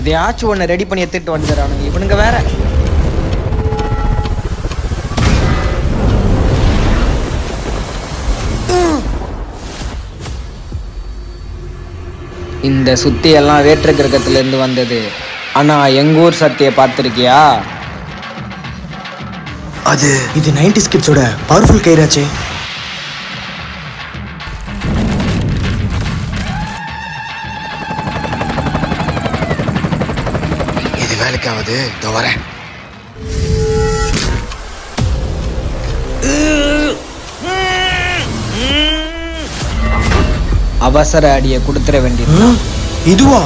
எதையாச்சும் ஒன்று ரெடி பண்ணி எடுத்துட்டு வந்துடுறானுங்க இவனுங்க வேற. இந்த சுத்தி எல்லாம் வேற்று கிரகத்துல இருந்து வந்தது. ஆனா எங்க ஊர் சத்தியை பார்த்துருக்கியா? இது 90s கிட்ஸோட பவர்ஃபுல் கயிறாச்சே. இது வேலைக்காவது இதோ வரேன். அவசர அடியை கொடுத்துட வேண்டியது. இதுவா?